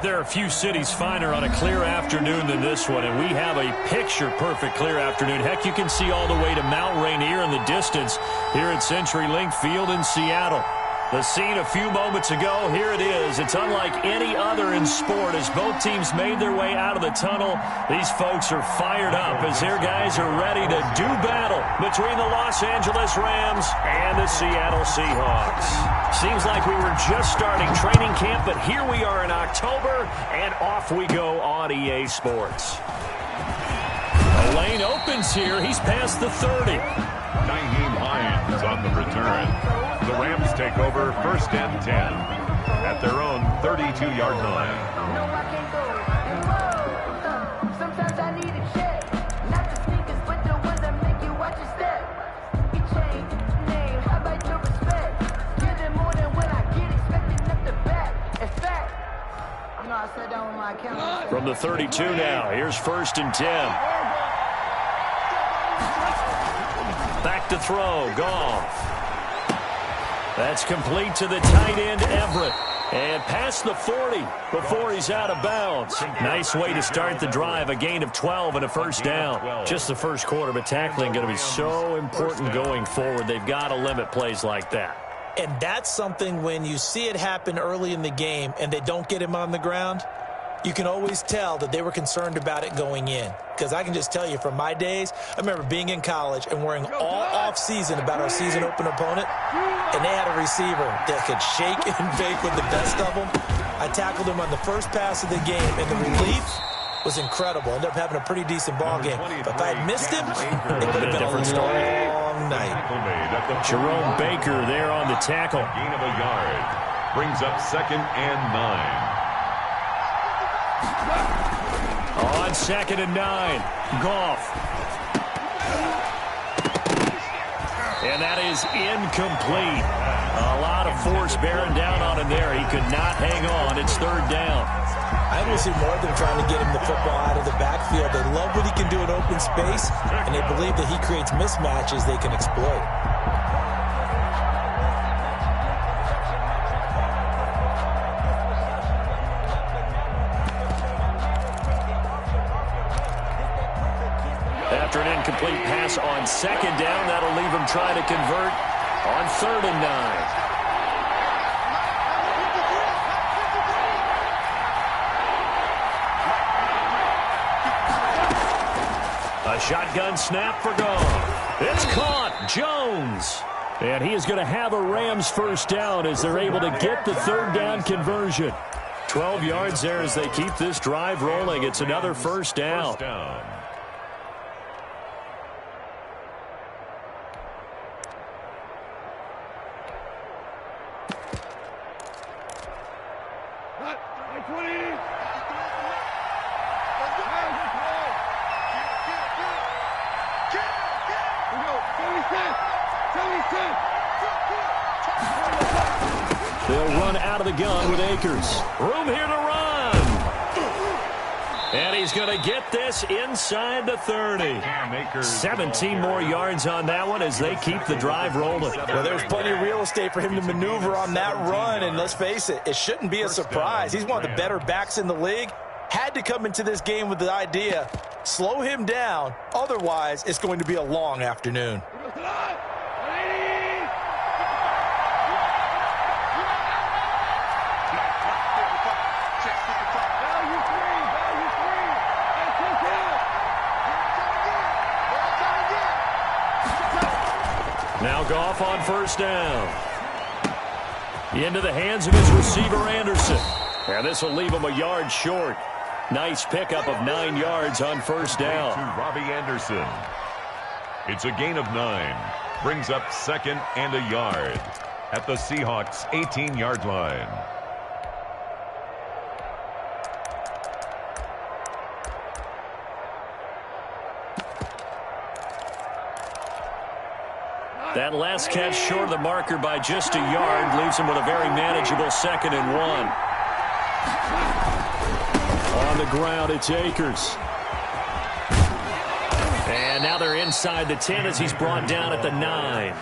There are a few cities finer on a clear afternoon than this one, and we have a picture-perfect clear afternoon. Heck, you can see all the way to Mount Rainier in the distance here at CenturyLink Field in Seattle. The scene a few moments ago, here it is. It's unlike any other in sport. As both teams made their way out of the tunnel, these folks are fired up as their guys are ready to do battle between the Los Angeles Rams and the Seattle Seahawks. Seems like we were just starting training camp, but here we are in October, and off we go on EA Sports. The lane opens here. He's past the 30. Nyheim Hines on the return. The Rams take over 1st and 10 at their own 32-yard line. Sometimes I need a check. Not the sneakers, but the ones that make you watch your step. You change name, how about your respect? Give them more than what I get, expecting up the back. In fact, you know I sat down with my account. From the 32 now, here's 1st and 10. Back to throw, Goff. That's complete to the tight end, Everett. And past the 40 before he's out of bounds. Nice way to start the drive. A gain of 12 and a 1st down. Just the first quarter, but tackling going to be so important going forward. They've got to limit plays like that. And that's something when you see it happen early in the game and they don't get him on the ground, you can always tell that they were concerned about it going in. Because I can just tell you from my days, I remember being in college and worrying all off-season about our season open opponent, and they had a receiver that could shake and bake with the best of them. I tackled him on the first pass of the game, and the relief was incredible. Ended up having a pretty decent ball game. But if I had missed him, it would have been a different story. Long night. Jerome Baker there on the tackle. Gain of a yard. Brings up 2nd and 9. On 2nd and 9, Goff. And that is incomplete. A lot of force bearing down on him there. He could not hang on. It's 3rd down. I will see more of them trying to get him the football out of the backfield. They love what he can do in open space, and they believe that he creates mismatches they can exploit. After an incomplete pass on 2nd down, that'll leave him trying to convert on 3rd and 9. A shotgun snap for Goff. It's caught. Jones. And he is going to have a Rams 1st down as they're able to get the 3rd down conversion. 12 yards there as they keep this drive rolling. It's another 1st down. They'll run out of the gun with Akers. Room here to run. And he's going to get this inside the 30. 17 more yards on that one as they keep the drive rolling. Well, there's plenty of real estate for him to maneuver on that run, and let's face it, it shouldn't be a surprise. He's one of the better backs in the league. Had to come into this game with the idea, slow him down, otherwise it's going to be a long afternoon. Now Goff on 1st down. Into the hands of his receiver, Anderson. And this will leave him a yard short. Nice pickup of 9 yards on 1st down. To Robbie Anderson. It's a gain of 9. Brings up 2nd and a yard at the Seahawks' 18-yard line. That last catch short of the marker by just a yard leaves him with a very manageable 2nd and 1. On the ground, it's Akers. And now they're inside the 10 as he's brought down at the 9.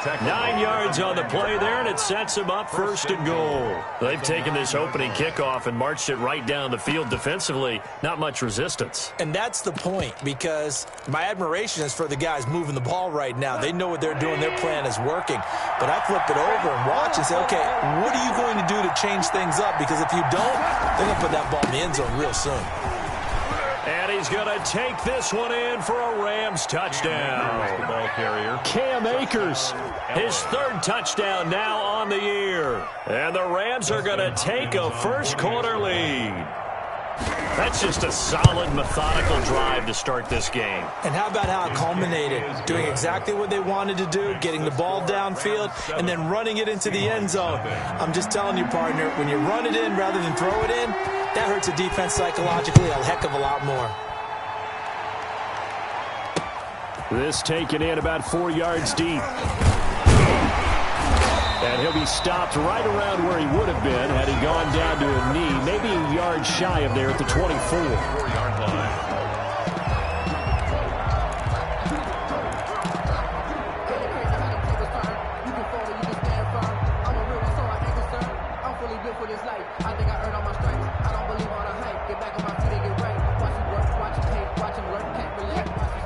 9 yards on the play there, and it sets them up first and goal. They've taken this opening kickoff and marched it right down the field defensively. Not much resistance. And that's the point, because my admiration is for the guys moving the ball right now. They know what they're doing. Their plan is working. But I flip it over and watch and say, okay, what are you going to do to change things up? Because if you don't, they're going to put that ball in the end zone real soon. And he's going to take this one in for a Rams touchdown. The ball carrier. Cam Akers, his third touchdown now on the year. And the Rams are going to take a first-quarter lead. That's just a solid, methodical drive to start this game. And how about how it culminated? Doing exactly what they wanted to do, getting the ball downfield, and then running it into the end zone. I'm just telling you, partner, when you run it in rather than throw it in, that hurts a defense psychologically a heck of a lot more. This taken in about 4 yards deep. And he'll be stopped right around where he would have been had he gone down to a knee, maybe a yard shy of there at the 24. 4-yard line.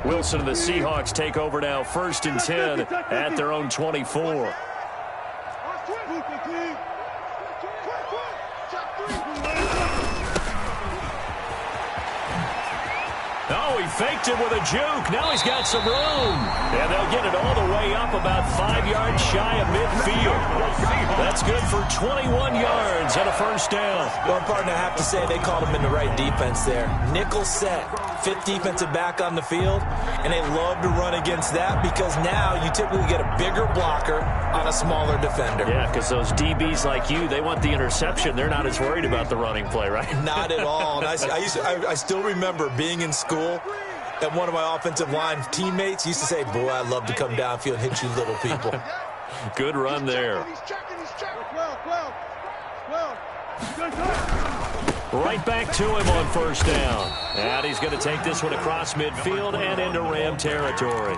Wilson and the Seahawks take over now, 1st and 10 at their own 24. Oh, he faked it with a juke. Now he's got some room. And they'll get it all the way up about 5 yards shy of midfield. That's good for 21 yards and a first down. Well, partner, I have to say they called him in the right defense there. Nickel set, 5th defensive back on the field, and they love to run against that because now you typically get a bigger blocker on a smaller defender. Yeah, because those DBs like you, they want the interception. They're not as worried about the running play, right? Not at all. And I still remember being in school, and one of my offensive line teammates used to say, boy, I'd love to come downfield and hit you little people. Good run there. Right back to him on first down. And he's going to take this one across midfield and into Ram territory.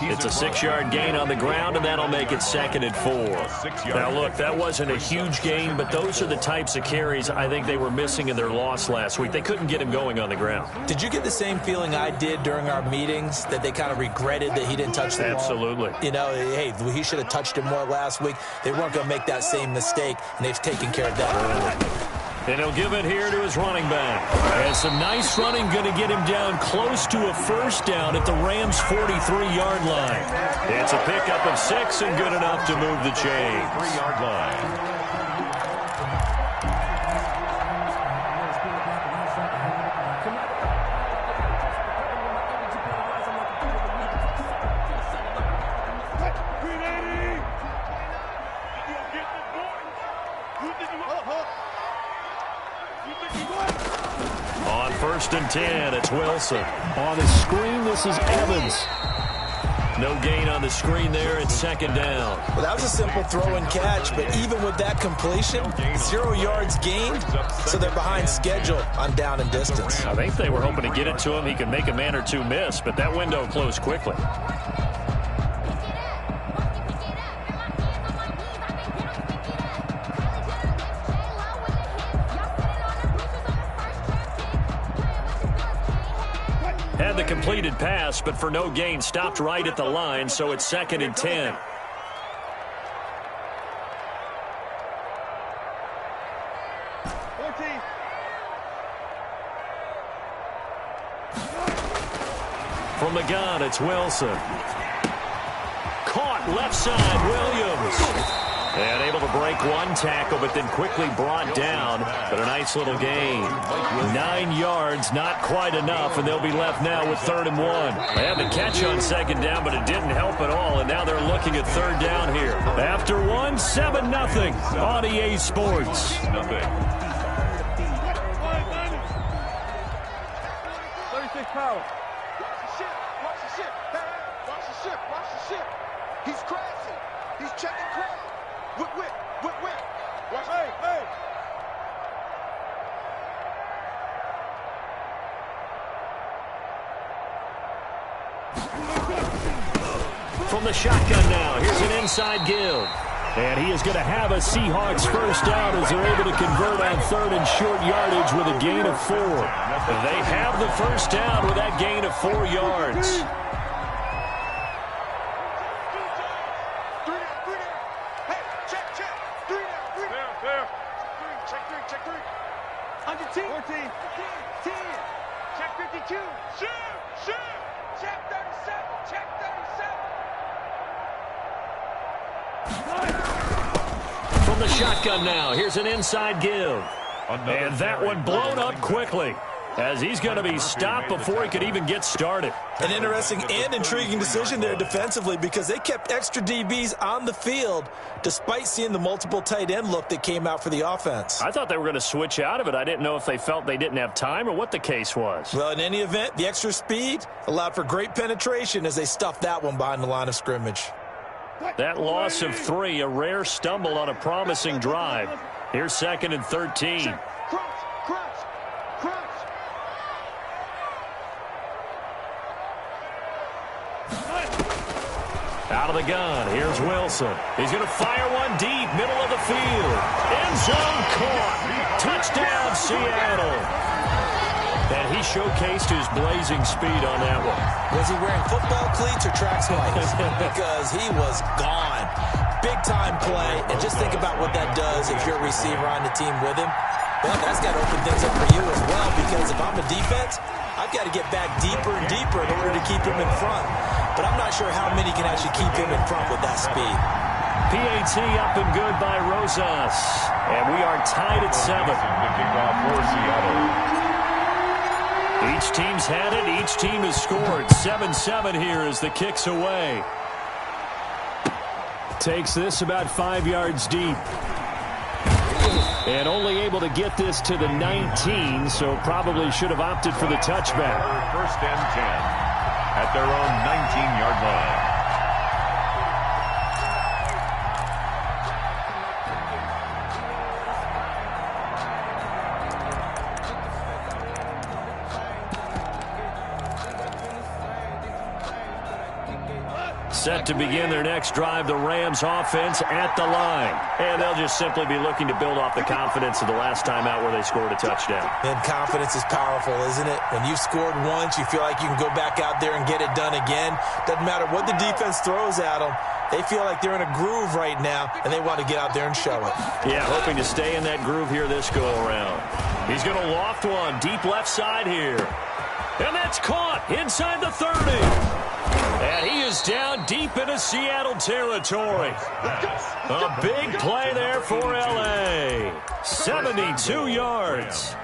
It's a 6-yard gain on the ground, and that'll make it 2nd and 4. Now, look, that wasn't a huge gain, but those are the types of carries I think they were missing in their loss last week. They couldn't get him going on the ground. Did you get the same feeling I did during our meetings, that they kind of regretted that he didn't touch the ball? Absolutely. You know, hey, he should have touched it more last week. They weren't going to make that same mistake, and they've taken care of that early. And he'll give it here to his running back. And some nice running going to get him down close to a first down at the Rams' 43-yard line. It's a pickup of 6 and good enough to move the chains. 3-yard line. On 1st and 10, it's Wilson. On the screen, this is Evans. No gain on the screen there. It's 2nd down. Well, that was a simple throw and catch, but even with that completion, 0 yards gained, so they're behind schedule on down and distance. I think they were hoping to get it to him. He could make a man or two miss, but that window closed quickly. Had the completed pass, but for no gain, stopped right at the line, so it's 2nd and 10. From the gun, it's Wilson. Caught left side, Williams. And able to break one tackle, but then quickly brought down. But a nice little gain. 9 yards, not quite enough, and they'll be left now with 3rd and 1. They had the catch on 2nd down, but it didn't help at all, and now they're looking at 3rd down here. After 1, 7-0 on EA Sports. Nothing. 36 power. Watch the ship. Watch the ship. Watch the ship. Watch the ship. He's crashing. He's checking crash. Whip. Watch. Hey. From the shotgun now, here's an inside give. And he is going to have a Seahawks first down as they're able to convert on 3rd and short yardage with a gain of 4. They have the first down with that gain of 4 yards. Under 10. 14. 10. Check 52. Shoot. Check 37. Check 37. From the shotgun now, here's an inside give. And that one blown up quickly as he's going to be stopped before he could even get started. An interesting and intriguing decision there defensively because they kept extra DBs on the field despite seeing the multiple tight end look that came out for the offense. I thought they were going to switch out of it. I didn't know if they felt they didn't have time or what the case was. Well, in any event, the extra speed allowed for great penetration as they stuffed that one behind the line of scrimmage. That loss of 3, a rare stumble on a promising drive. Here's 2nd and 13. Out of the gun, here's Wilson. He's going to fire one deep, middle of the field. End zone caught. Touchdown, Seattle. And he showcased his blazing speed on that one. Was he wearing football cleats or track spikes? Because he was gone. Big-time play, and just think about what that does if you're a receiver on the team with him. Well, that's got to open things up for you as well, because if I'm a defense, I've got to get back deeper and deeper in order to keep him in front. But I'm not sure how many can actually keep him in front with that speed. PAT up and good by Rosas. And we are tied at 7. The kickoff for Seattle. Each team's had it. Each team has scored. 7-7 here as the kick's away. Takes this about 5 yards deep. And only able to get this to the 19, so probably should have opted for the touchback. 1st and 10 at their own 19-yard line. Set to begin their next drive, the Rams offense at the line. And they'll just simply be looking to build off the confidence of the last time out where they scored a touchdown. And confidence is powerful, isn't it? When you've scored once, you feel like you can go back out there and get it done again. Doesn't matter what the defense throws at them. They feel like they're in a groove right now, and they want to get out there and show it. Yeah, hoping to stay in that groove here this go-around. He's going to loft one deep left side here. And that's caught inside the 30. And he is down deep into Seattle territory. A big play there for L.A. 72 yards.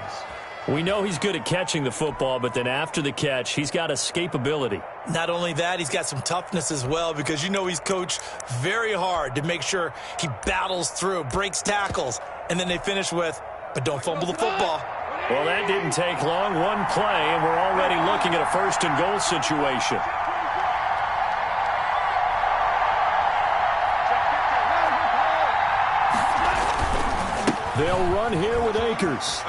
We know he's good at catching the football, but then after the catch, he's got escapability. Not only that, he's got some toughness as well because you know he's coached very hard to make sure he battles through, breaks tackles, and then they finish with, but don't fumble the football. Well, that didn't take long. One play, and we're already looking at a 1st and goal situation. They'll run here with Akers.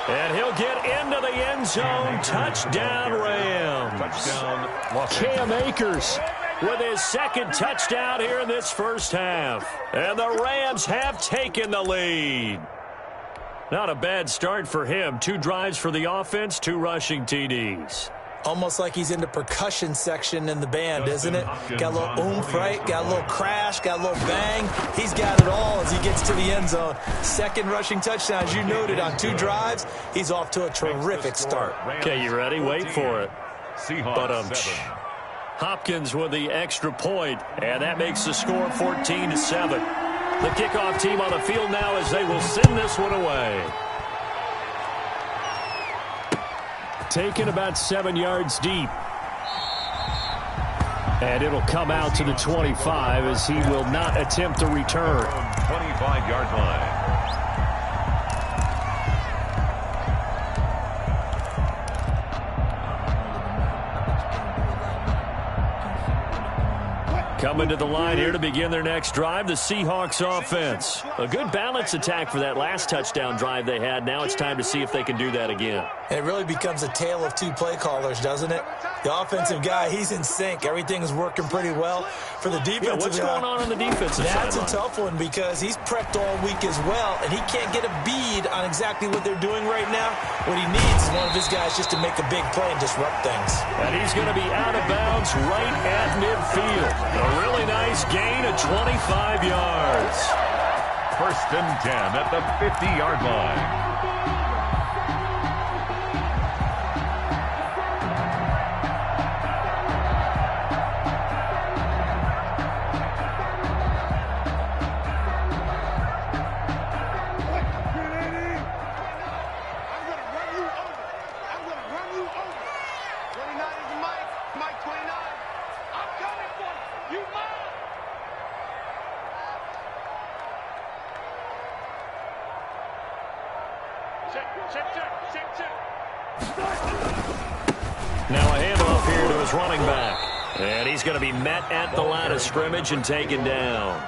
And he'll get into the end zone. Touchdown, Rams. Cam Akers with his 2nd touchdown here in this first half. And the Rams have taken the lead. Not a bad start for him. 2 drives for the offense, 2 rushing TDs. Almost like he's in the percussion section in the band, isn't it? Got a little oomph, right? Got a little crash, got a little bang. He's got it all as he gets to the end zone. 2nd rushing touchdown, as you noted, on 2 drives. He's off to a terrific start. Okay, you ready? Wait for it. Seahawks 7. Hopkins with the extra point, and that makes the score 14-7. The kickoff team on the field now as they will send this one away. Taken about 7 yards deep. And it'll come out to the 25 as he will not attempt a return. 25-yard line. Coming to the line here to begin their next drive, the Seahawks offense. A good balance attack for that last touchdown drive they had. Now it's time to see if they can do that again. And it really becomes a tale of two play callers, doesn't it? The offensive guy, he's in sync. Everything's working pretty well. For the defensive what's going on the defensive side? That's a tough one because he's prepped all week as well, and he can't get a bead on exactly what they're doing right now. What he needs is one of his guys just to make a big play and disrupt things. And he's going to be out of bounds right at midfield. A really nice gain of 25 yards. First and 10 at the 50-yard line. Now a handoff here to his running back. And he's going to be met at the line of scrimmage and taken down.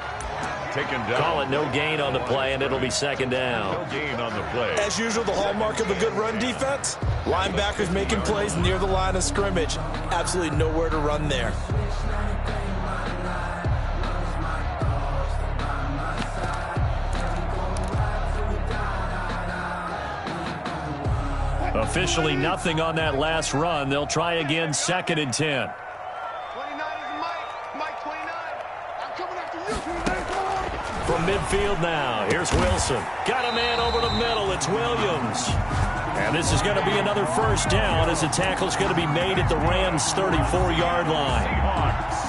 Call it no gain on the play, and it'll be second down. No gain on the play. As usual, the hallmark of a good run defense, linebackers making plays near the line of scrimmage. Absolutely nowhere to run there. Officially nothing on that last run. They'll try again, second and 10. 29 is Mike 29. I'm coming after you. From midfield now, here's Wilson. Got a man over the middle. It's Williams. And this is going to be another first down as the tackle's going to be made at the Rams' 34-yard line.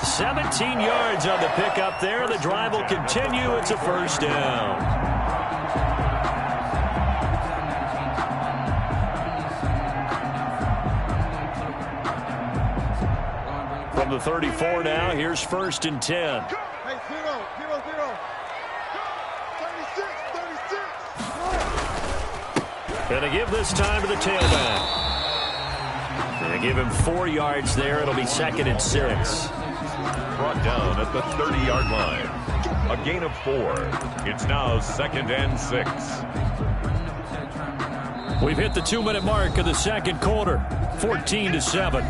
17 yards on the pickup there. The drive will continue. It's a first down. From the 34 now, here's first and 10. Hey, 0, 0, 0. 36, 36. And they give this time to the tailback. They give him 4 yards there. It'll be second and 6. Brought down at the 30-yard line. A gain of 4. It's now second and 6. We've hit the 2-minute mark of the second quarter. 14-7.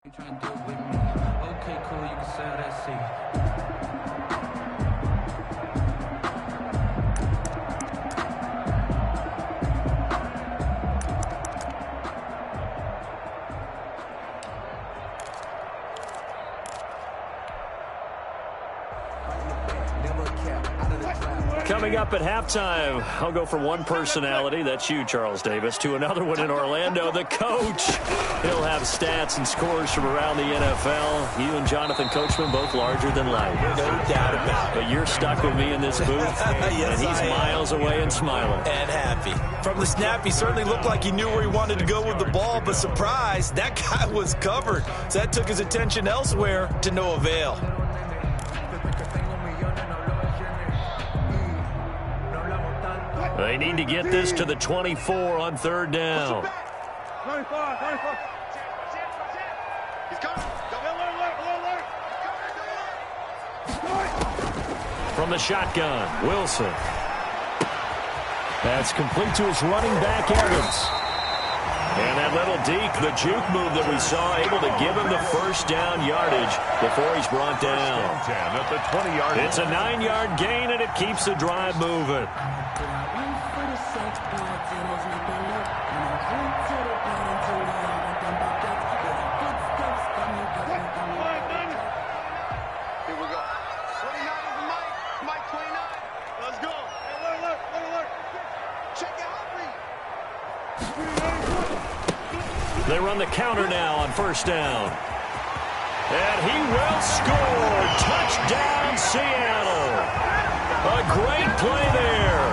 You trying to do it with me? Okay, cool. You can sell that seat. Coming up at halftime, I'll go from one personality, that's you, Charles Davis, to another one in Orlando, the coach. He'll have stats and scores from around the NFL. You and Jonathan Coachman, both larger than life. No doubt about it. But you're stuck with me in this booth, Yes, and he's miles away and smiling. And happy. From the snap, he certainly looked like he knew where he wanted to go with the ball, but surprise, that guy was covered. So that took his attention elsewhere to no avail. They need to get this to the 24 on third down. 24. He's coming. From the shotgun, Wilson. That's complete to his running back, Evans. And that little deke, the juke move that we saw, able to give him the first down yardage before he's brought down. 10 at the 20-yard line. It's a 9-yard gain, and it keeps the drive moving. Here we go. 29 is the Mike 29. Let's go. Hey, look. Check your heart rate. They run the counter now on first down. And he will score. Touchdown, Seattle. A great play there.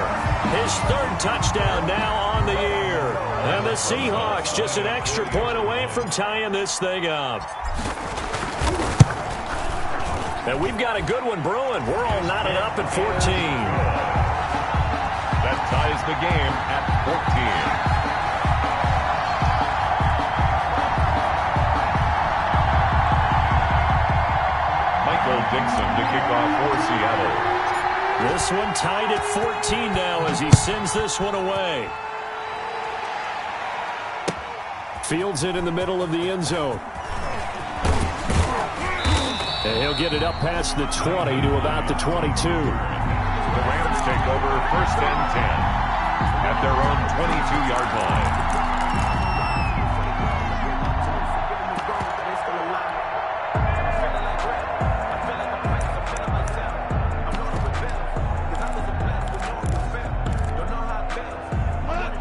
His third touchdown now on the year. And the Seahawks just an extra point away from tying this thing up. And we've got a good one brewing. We're all knotted up at 14. That ties the game at 14. Dixon to kick off for Seattle. This one tied at 14 now as he sends this one away. Fields it in the middle of the end zone. And he'll get it up past the 20 to about the 22. The Rams take over first and 10 at their own 22-yard line.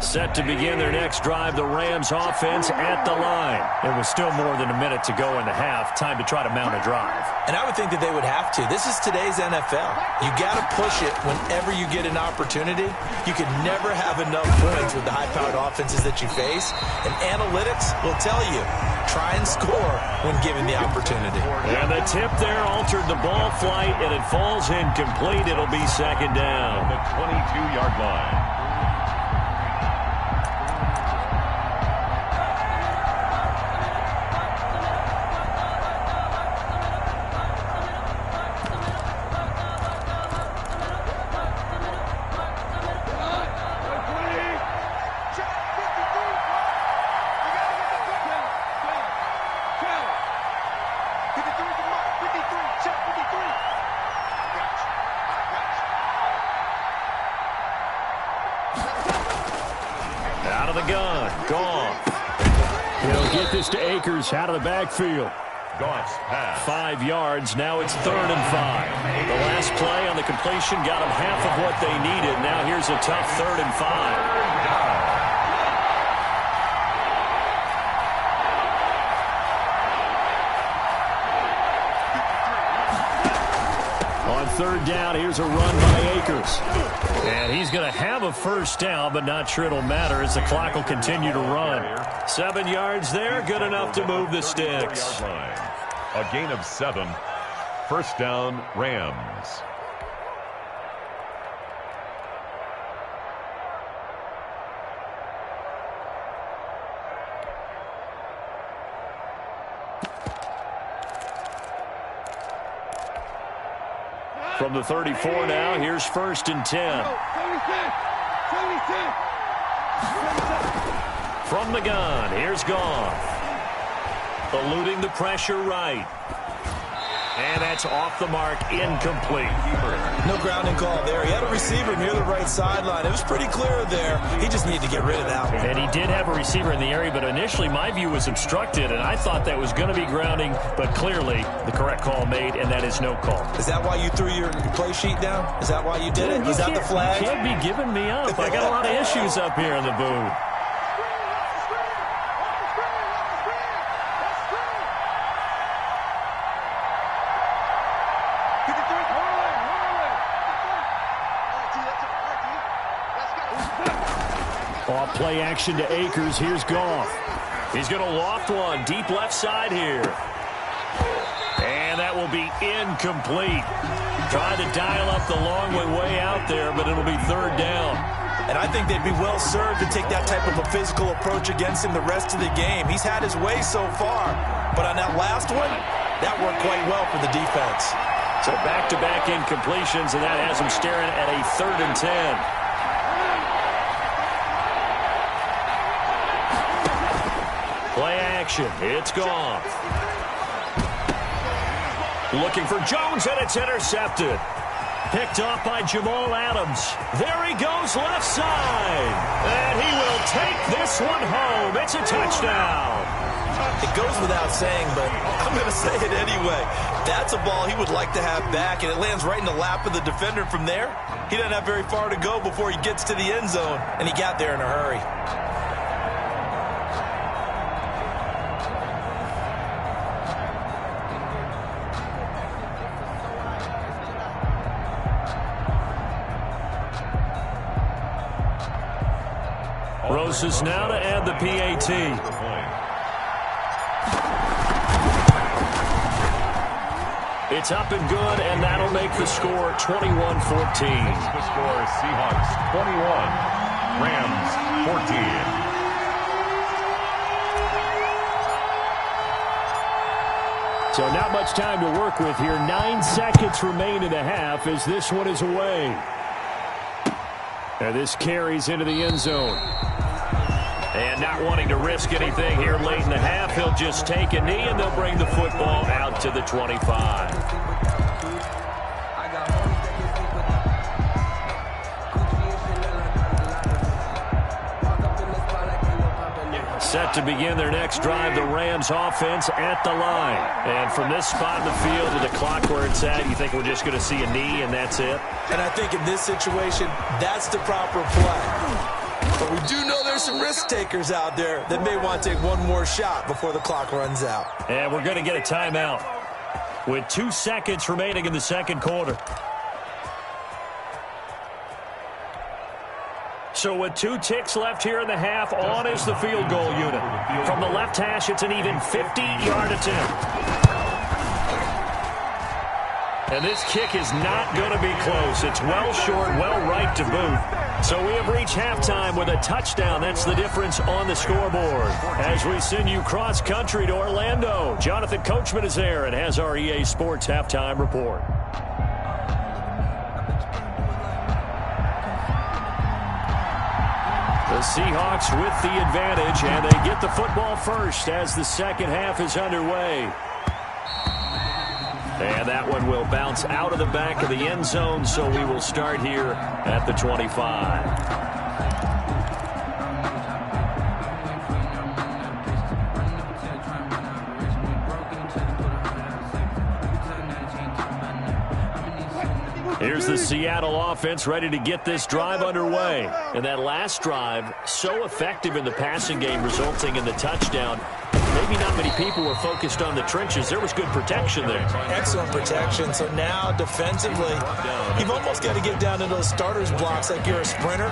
Set to begin their next drive, the Rams offense at the line. There was still more than a minute to go in the half. Time to try to mount a drive. And I would think that they would have to. This is today's NFL. You got to push it whenever you get an opportunity. You can never have enough points with the high-powered offenses that you face. And analytics will tell you, try and score when given the opportunity. And the tip there altered the ball flight, and it falls incomplete. It'll be second down. The 22-yard line. Out of the gun, Goff. He'll get this to Akers out of the backfield. Goff's pass. 5 yards, now it's 3rd and 5. The last play on the completion got them half of what they needed. Now here's a tough 3rd and 5. On 3rd down, here's a run by Akers. And he's going to have a first down, but not sure it'll matter as the clock will continue to run. 7 yards there, good enough to move the sticks. A gain of 7. First down, Rams. From the 34 now, here's 1st and 10. From the gun, here's Goff. Eluding the pressure right. And that's off the mark, incomplete. No grounding call there. He had a receiver near the right sideline. It was pretty clear there. He just needed to get rid of that one. And he did have a receiver in the area, but initially my view was obstructed, and I thought that was going to be grounding, but clearly the correct call made, and that is no call. Is that why you threw your play sheet down? Is that why you did it? Is that the flag? You can't be giving me up. I got a lot of issues up here in the booth. Off play action to Akers. Here's Goff. He's going to loft one deep left side here. And that will be incomplete. Trying to dial up the long way out there, but it'll be third down. And I think they'd be well served to take that type of a physical approach against him the rest of the game. He's had his way so far. But on that last one, that worked quite well for the defense. So back-to-back incompletions, and that has him staring at a 3rd and 10. Play action. It's Goff. Looking for Jones, and it's intercepted. Picked off by Jamal Adams. There he goes left side. And he will take this one home. It's a touchdown. It goes without saying, but I'm going to say it anyway. That's a ball he would like to have back, and it lands right in the lap of the defender from there. He doesn't have very far to go before he gets to the end zone, and he got there in a hurry. Roses now to add the PAT. It's up and good, and that'll make the score 21-14. The score is Seahawks 21, Rams 14. So not much time to work with here. 9 seconds remain in the half as this one is away. And this carries into the end zone. And not wanting to risk anything here late in the half, he'll just take a knee, and they'll bring the football out to the 25. Set to begin their next drive, the Rams offense at the line. And from this spot in the field to the clock where it's at, you think we're just going to see a knee and that's it? And I think in this situation, that's the proper play. But we do know there's some risk takers out there that may want to take one more shot before the clock runs out. And we're going to get a timeout with 2 seconds remaining in the second quarter. So with 2 ticks left here in the half, on is the field goal unit. From the left hash, it's an even 50-yard attempt. And this kick is not going to be close. It's well short, well right to boot. So we have reached halftime with a touchdown. That's the difference on the scoreboard. As we send you cross-country to Orlando, Jonathan Coachman is there and has our EA Sports halftime report. The Seahawks with the advantage, and they get the football first as the second half is underway. And that one will bounce out of the back of the end zone, so we will start here at the 25. Here's the Seattle offense ready to get this drive underway. And that last drive, so effective in the passing game, resulting in the touchdown. Maybe not many people were focused on the trenches. There was good protection there. Excellent protection. So now, defensively, you've almost got to get down to those starters blocks like you're a sprinter.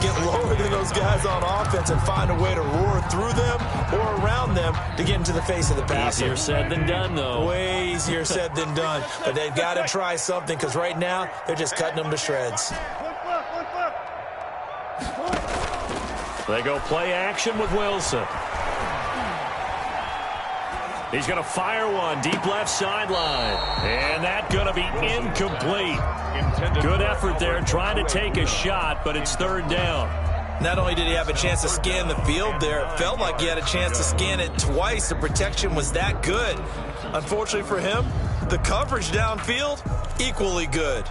Get lower than those guys on offense and find a way to roar through them or around them to get into the face of the passer. Easier said than done, though. Way easier said than done. But they've got to try something because right now, they're just cutting them to shreds. They go play action with Wilson. He's going to fire one deep left sideline. And that's going to be incomplete. Good effort there trying to take a shot, but it's third down. Not only did he have a chance to scan the field there, it felt like he had a chance to scan it twice. The protection was that good. Unfortunately for him, The coverage downfield, equally good.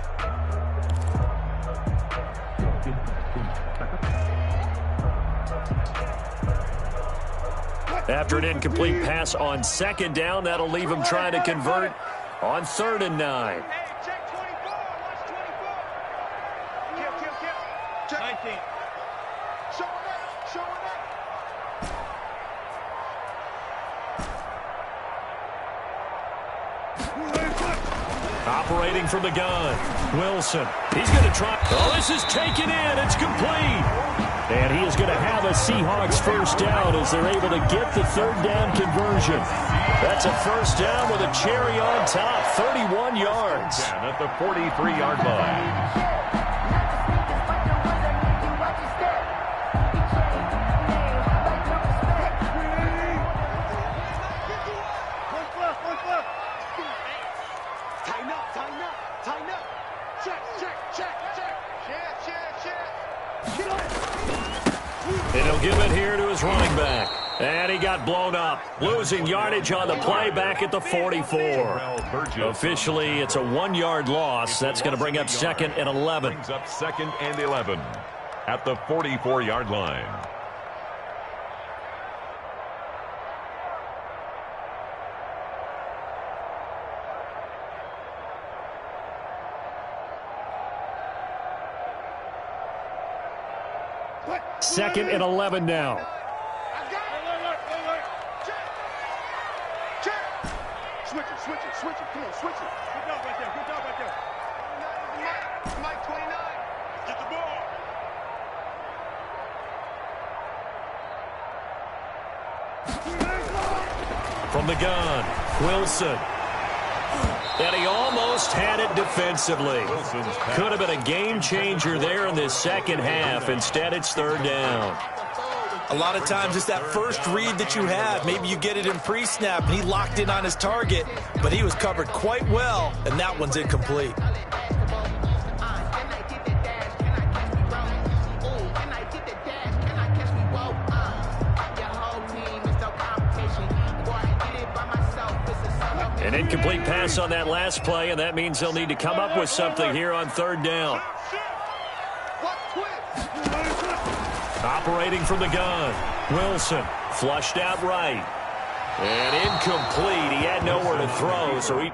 After an incomplete pass on second down, that'll leave him trying to convert on 3rd and 9. Check 24. Watch 24. Check 19. Show it up. Show it up. Operating from the gun, Wilson. He's going to try. Oh, this is taken in. It's complete. And he is going to have a Seahawks first down as they're able to get the 3rd down conversion. That's a first down with a cherry on top, 31 yards. At the 43-yard line. And he'll give it here to his running back. And he got blown up, losing yardage on the play back at the 44. Officially, it's a 1-yard loss. That's going to bring up 2nd and 11. Brings up 2nd and 11 at the 44-yard line. Second and 11 now. Switch it. Come on, switch it. Good job right there. Mike 29. Get the ball. From the gun, Wilson. And he almost had it defensively. Could have been a game changer there in this second half. Instead, it's 3rd down. A lot of times it's that first read that you have. Maybe you get it in pre-snap, and he locked in on his target, but he was covered quite well, and that one's incomplete. An incomplete pass on that last play, and that means they'll need to come up with something here on 3rd down. Operating from the gun, Wilson flushed out right. And incomplete. He had nowhere to throw, so he...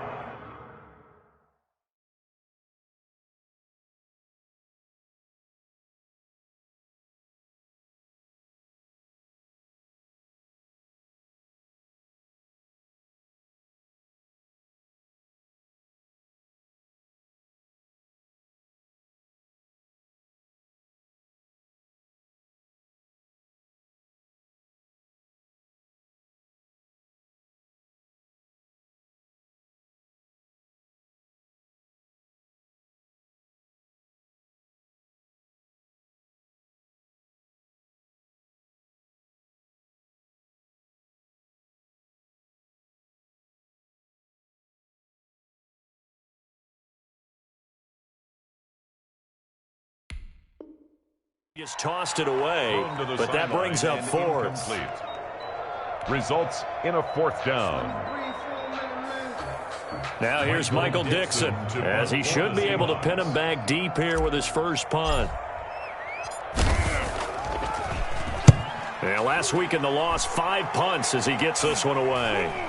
Just tossed it away, but that brings up 4th. Results in a 4th down. Now here's Michael Dixon, as he should be able to pin him back deep here with his first punt. And last week in the loss, 5 punts as he gets this one away.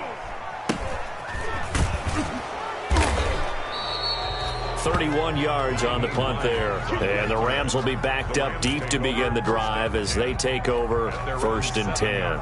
31 yards on the punt there. And the Rams will be backed up deep to begin the drive as they take over 1st and 10.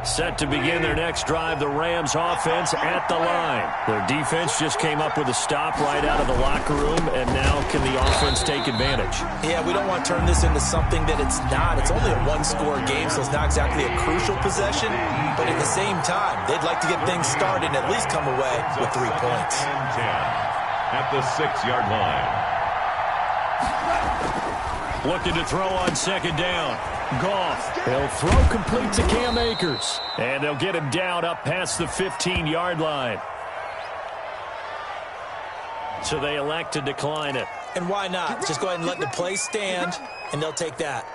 Set to begin their next drive, the Rams offense at the line. Their defense just came up with a stop right out of the locker room, and now can the offense take advantage? Yeah, we don't want to turn this into something that it's not. It's only a 1-score game, so it's not exactly a crucial possession. But at the same time, they'd like to get things started and at least come away with 3 points. at the 6-yard line. Looking to throw on second down. Goff. He'll throw complete to Cam Akers. And they'll get him down up past the 15-yard line. So they elect to decline it. And why not? Just go ahead and let the play stand, and they'll take that.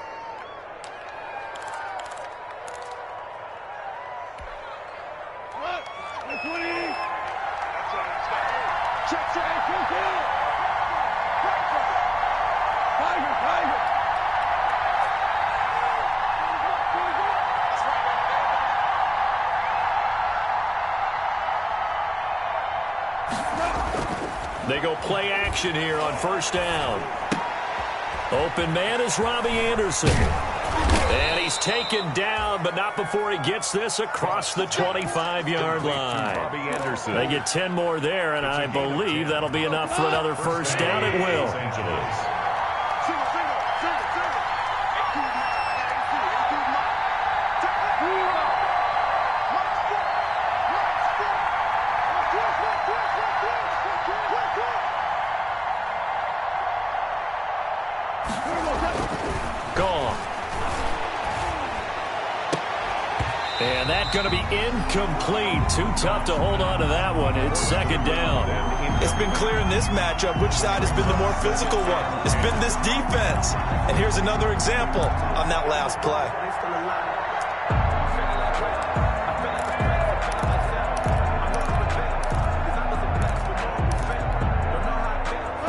They go play action here on first down. Open man is Robbie Anderson. And he's taken down, but not before he gets this across the 25-yard line. Robbie Anderson. They get 10 more there, and I believe that'll be enough for another first down at will. Los Angeles. And that's going to be incomplete. Too tough to hold on to that one. It's second down. It's been clear in this matchup which side has been the more physical one. It's been this defense. And here's another example on that last play.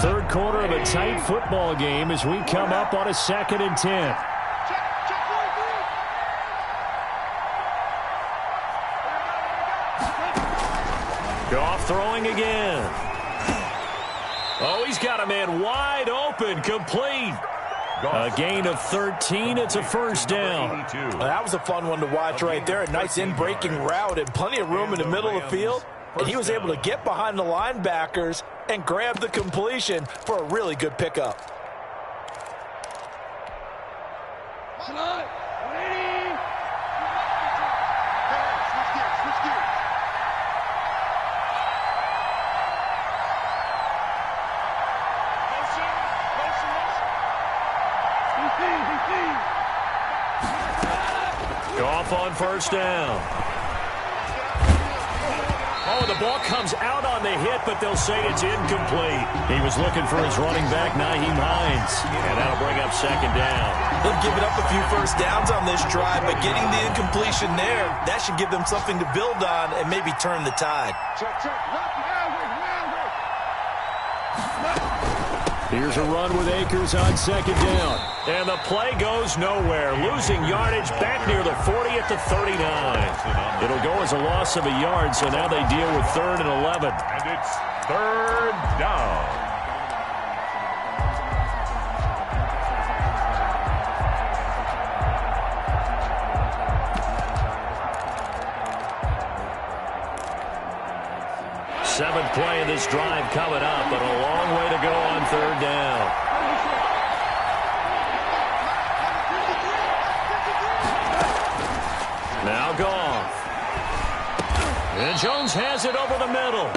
Third quarter of a tight football game as we come up on a 2nd and 10. Goff throwing again. Oh, he's got a man wide open, complete. A gain of 13. It's a first down. That was a fun one to watch right there. A nice in-breaking route and plenty of room in the middle of the field. And he was able to get behind the linebackers and grab the completion for a really good pickup. Goff on first down. Oh, the ball comes out on the hit, but they'll say it's incomplete. He was looking for his running back, Nyheim Hines, and that'll bring up second down. They've given up a few first downs on this drive, but getting the incompletion there, that should give them something to build on and maybe turn the tide. Here's a run with Akers on second down. And the play goes nowhere. Losing yardage back near the 40 at the 39. It'll go as a loss of a yard, so now they deal with 3rd and 11. And it's 3rd down. Seventh play of this drive coming up, but a long way to go on 3rd down. Now Goff. And Jones has it over the middle.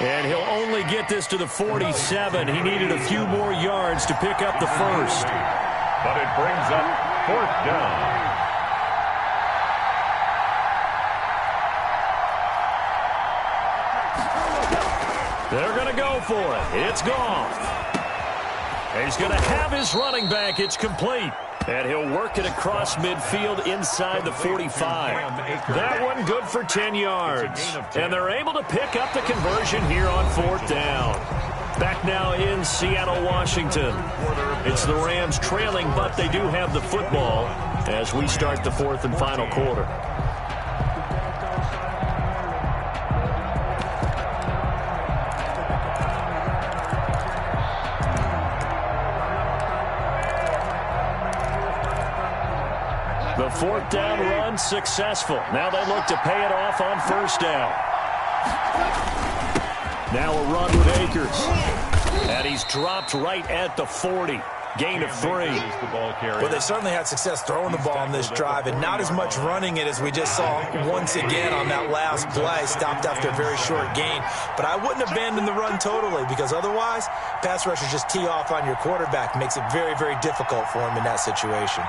And he'll only get this to the 47. He needed a few more yards to pick up the first. But it brings up 4th down. They're going to go for it. It's Goff. And he's going to have his running back. It's complete. And he'll work it across midfield inside the 45. That one good for 10 yards. And they're able to pick up the conversion here on 4th down. Back now in Seattle, Washington. It's the Rams trailing, but they do have the football as we start the 4th and final quarter. The 4th down run successful. Now they look to pay it off on 1st down. Now a run with Akers. And he's dropped right at the 40. Gain of 3. Well, they certainly had success throwing the ball on this drive, and not as much running it as we just saw once again on that last play. Stopped after a very short gain. But I wouldn't abandon the run totally, because otherwise, pass rushers just tee off on your quarterback. Makes it very, very difficult for him in that situation.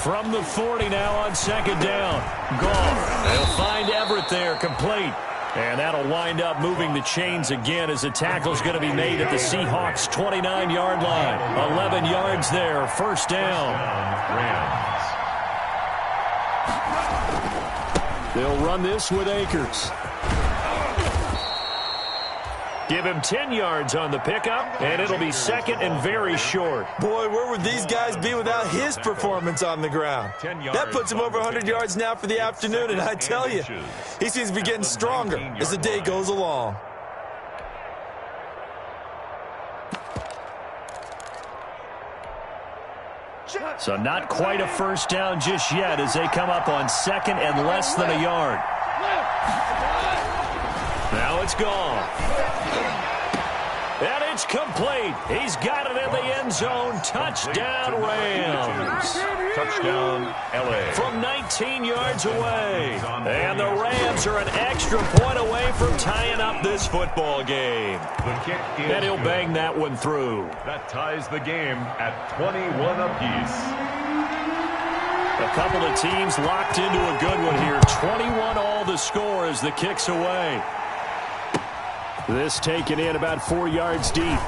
From the 40 now on second down. Gone. They'll find Everett there, complete. And that'll wind up moving the chains again as the tackle's going to be made at the Seahawks' 29-yard line. 11 yards there, first down. They'll run this with Akers. Give him 10 yards on the pickup, and it'll be second and very short. Boy, where would these guys be without his performance on the ground? That puts him over 100 yards now for the afternoon, and I tell you, he seems to be getting stronger as the day goes along. So not quite a first down just yet as they come up on second and less than a yard. Now it's gone. And it's complete. He's got it in the end zone. Touchdown, Rams. Touchdown, L.A. From 19 yards away. And the Rams are an extra point away from tying up this football game. The kick is And he'll bang that one through. That ties the game at 21 apiece. A couple of teams locked into a good one here. 21 all the score as the kick's away. This taken in about 4 yards deep. And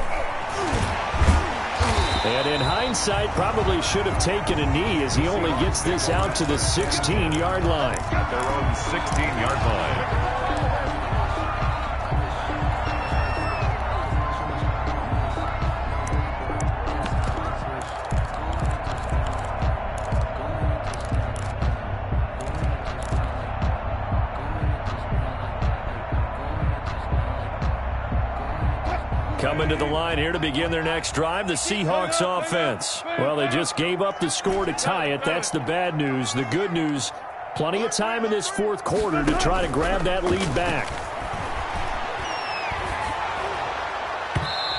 in hindsight, probably should have taken a knee as he only gets this out to the 16-yard line. At their own 16-yard line. Coming to the line here to begin their next drive, the Seahawks offense. Well, they just gave up the score to tie it. That's the bad news. The good news, plenty of time in this fourth quarter to try to grab that lead back.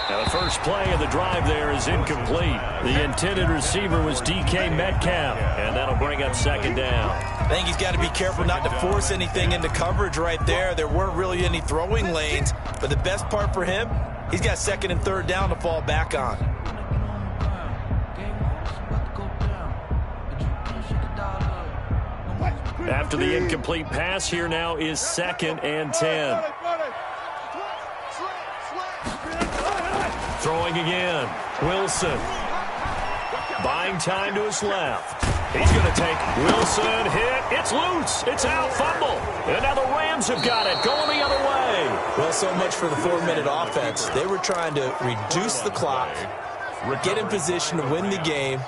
Now the first play of the drive there is incomplete. The intended receiver was DK Metcalf, and that'll bring up second down. I think he's got to be careful not to force anything into coverage right there. There weren't really any throwing lanes, but the best part for him, he's got second and third down to fall back on. After the incomplete pass, here now is second and 10. Throwing again. Wilson. Buying time to his left. He's going to take Wilson. Hit. It's loose. It's out. Fumble. And now the Rams have got it. Going the other way. Well, so much for the 4-minute offense. They were trying to reduce the clock, get in position to win the game,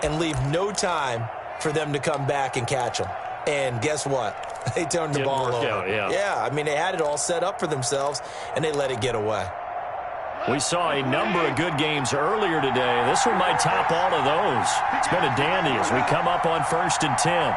and leave no time for them to come back and catch them. And guess what? They turned the ball over. Yeah, I mean, they had it all set up for themselves, and they let it get away. We saw a number of good games earlier today. This one might top all of those. It's been a dandy as we come up on 1st and 10.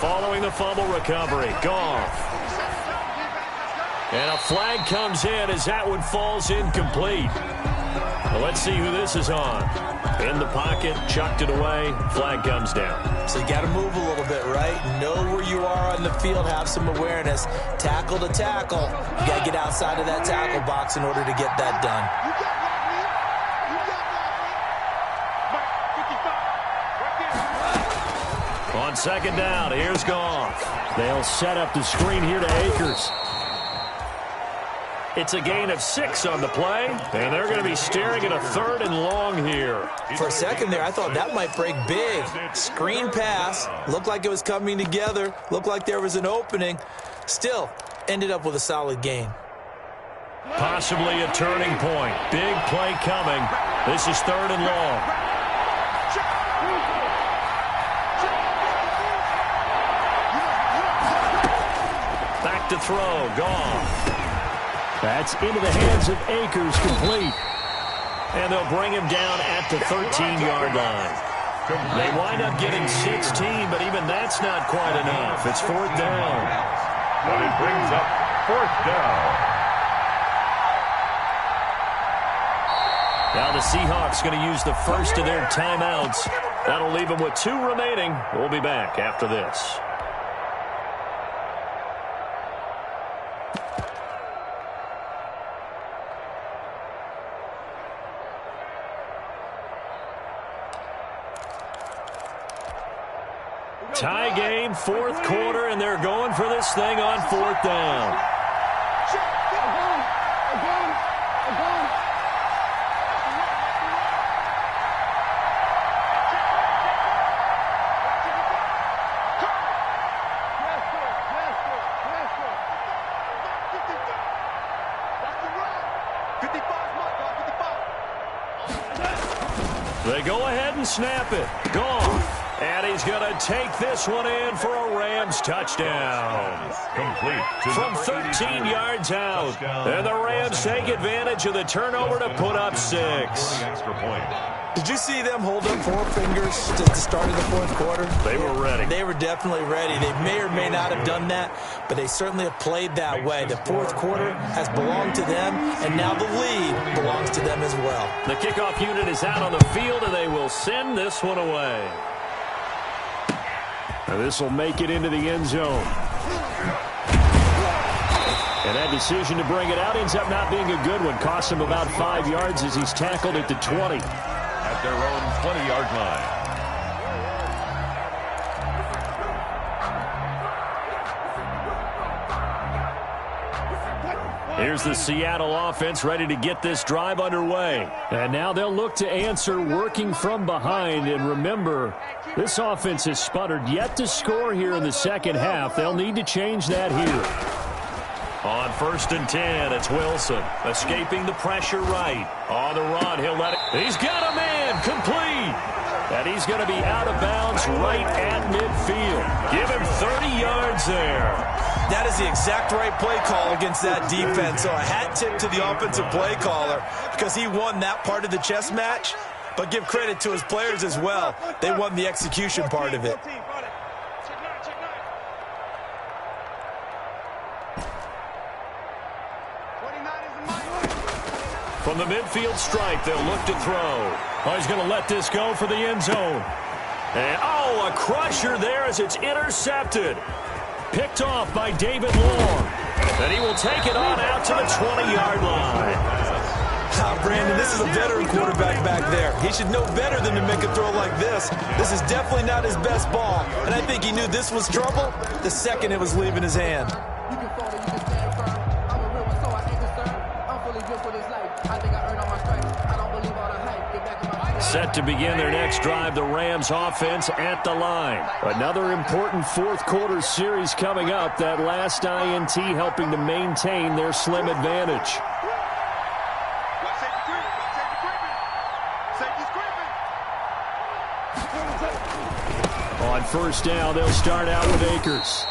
Following the fumble recovery, Goff. And a flag comes in as that one falls incomplete. Well, let's see who this is on. In the pocket, chucked it away, flag comes down. So you got to move a little bit, right? Know where you are on the field, have some awareness. Tackle to tackle. You got to get outside of that tackle box in order to get that done. On second down, here's Goff. They'll set up the screen here to Akers. It's a gain of 6 on the play, and they're going to be staring at a 3rd and long here. For a second there, I thought that might break big. Screen pass, looked like it was coming together, looked like there was an opening. Still, ended up with a solid gain. Possibly a turning point. Big play coming. This is 3rd and long. to throw. Gone. That's into the hands of Akers, complete. And they'll bring him down at the 13-yard line. They wind up getting 16, but even that's not quite enough. It's fourth down. But it brings up fourth down. Now the Seahawks going to use the first of their timeouts. That'll leave them with 2 remaining. We'll be back after this. Tie game, fourth quarter, and they're going for this thing on fourth down. They go ahead and snap it. Gone. And he's going to take this one in for a Rams touchdown. Complete. From 13 yards out. And the Rams take advantage of the turnover to put up 6. Extra point. Did you see them hold up 4 fingers at the start of the fourth quarter? They were ready. They were definitely ready. They may or may not have done that, but they certainly have played that way. The fourth quarter has belonged to them, and now the lead belongs to them as well. The kickoff unit is out on the field, and they will send this one away. Now this will make it into the end zone. And that decision to bring it out ends up not being a good one. Costs him about 5 yards as he's tackled at the 20. At their own 20-yard line. Here's the Seattle offense ready to get this drive underway. And now they'll look to answer working from behind. And remember, this offense has sputtered yet to score here in the second half. They'll need to change that here. On 1st and 10, it's Wilson escaping the pressure right. On the run, he'll let it. He's got a man complete. And he's going to be out of bounds right at midfield. Give him 30 yards there. That is the exact right play call against that defense. So a hat tip to the offensive play caller because he won that part of the chess match. But give credit to his players as well. They won the execution part of it. From the midfield stripe, they'll look to throw. Oh, he's going to let this go for the end zone. And, oh, a crusher there as it's intercepted. Picked off by David Long. And he will take it on out to the 20-yard line. Brandon, this is a veteran quarterback back there. He should know better than to make a throw like this. This is definitely not his best ball. And I think he knew this was trouble the second it was leaving his hand. You can fall, you can stand firm. I'm a real one, so I ain't concerned. I'm fully good for this life. I think I earned all my stripes. I don't believe all the hype. Get back in my Set to begin their next drive, the Rams offense at the line. Another important fourth quarter series coming up. That last INT helping to maintain their slim advantage. On first down, they'll start out with Akers.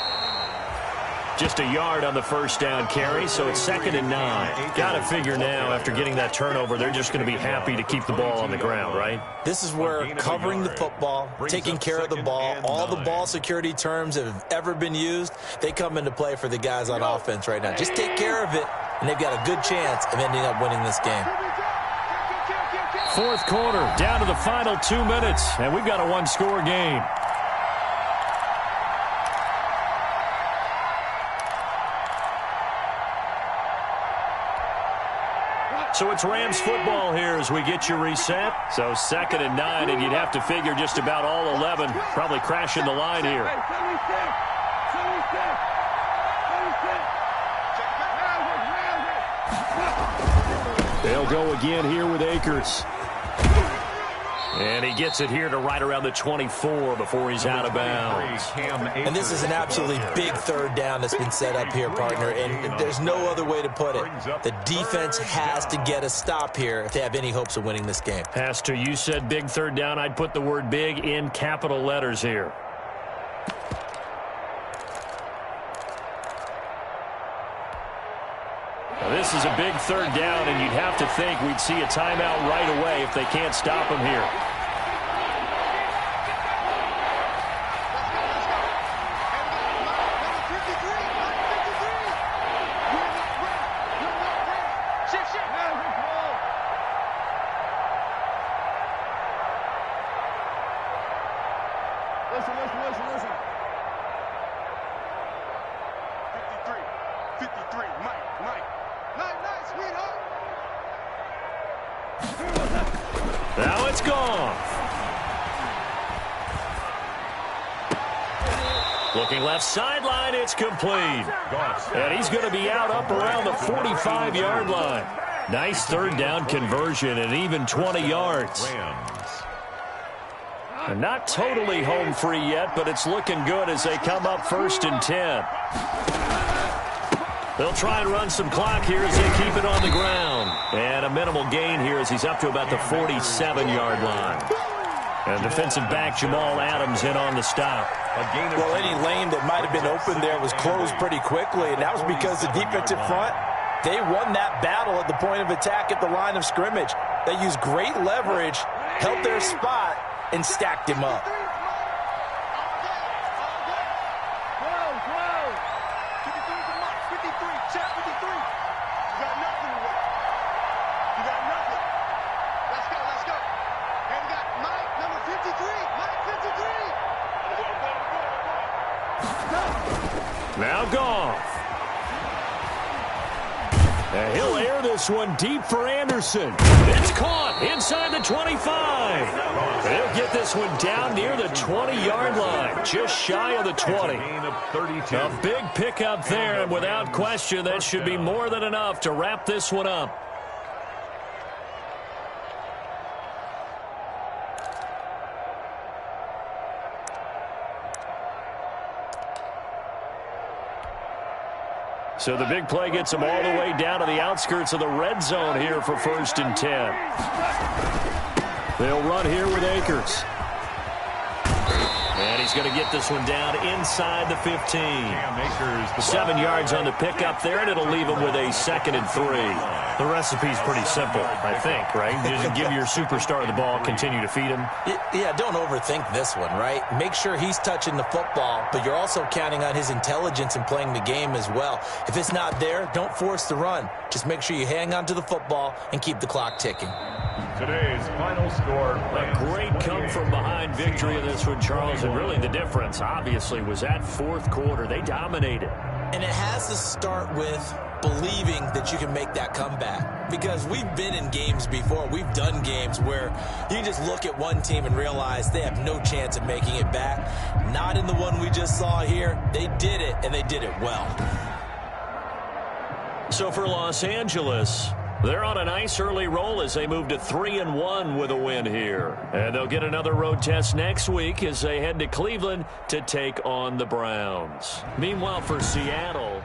Just a yard on the first down carry, so it's 2nd and 9. Got to figure now, after getting that turnover, they're just going to be happy to keep the ball on the ground, right? This is where covering the football, taking care of the ball, all the ball security terms that have ever been used, they come into play for the guys on offense right now. Just take care of it, and they've got a good chance of ending up winning this game. Fourth quarter, down to the final 2 minutes, and we've got a one-score game. So it's Rams football here as we get you reset. So 2nd and 9, and you'd have to figure just about all 11 probably crashing the line here. They'll go again here with Akers. And he gets it here to right around the 24 before he's out of bounds. And this is an absolutely big third down that's been set up here, partner, and there's no other way to put it. The defense has to get a stop here if they have any hopes of winning this game. Has to. You said big third down. I'd put the word big in capital letters here. This is a big third down, and you'd have to think we'd see a timeout right away if they can't stop him here. Listen. 53, Mike. Nice, sweetheart. Now it's gone. Looking left sideline, it's complete. And he's going to be out up around the 45-yard line. Nice third down conversion and even 20 yards. And not totally home free yet, but it's looking good as they come up 1st and 10. They'll try and run some clock here as they keep it on the ground. And a minimal gain here as he's up to about the 47-yard line. And defensive back Jamal Adams in on the stop. Well, any lane that might have been open there was closed pretty quickly, and that was because the defensive front, they won that battle at the point of attack at the line of scrimmage. They used great leverage, held their spot, and stacked him up. 53. Now Goff. And he'll air this one deep for Anderson. It's caught inside the 25. And he'll get this one down near the 20-yard line, just shy of the 20. A big pickup there, and without question, that should be more than enough to wrap this one up. So the big play gets them all the way down to the outskirts of the red zone here for 1st and 10. They'll run here with Akers. And he's going to get this one down inside the 15. 7 yards on the pickup there, and it'll leave him with a 2nd and 3. The recipe's pretty simple, I think, right? Just give your superstar the ball, continue to feed him. Yeah, don't overthink this one, right? Make sure he's touching the football, but you're also counting on his intelligence in playing the game as well. If it's not there, don't force the run. Just make sure you hang on to the football and keep the clock ticking. Today's final score. A great come-from-behind victory in this one, Charles, and really the difference, obviously, was that fourth quarter. They dominated. And it has to start with believing that you can make that comeback. Because we've been in games before. We've done games where you can just look at one team and realize they have no chance of making it back. Not in the one we just saw here. They did it, and they did it well. So for Los Angeles, they're on a nice early roll as they move to 3-1 with a win here. And they'll get another road test next week as they head to Cleveland to take on the Browns. Meanwhile, for Seattle,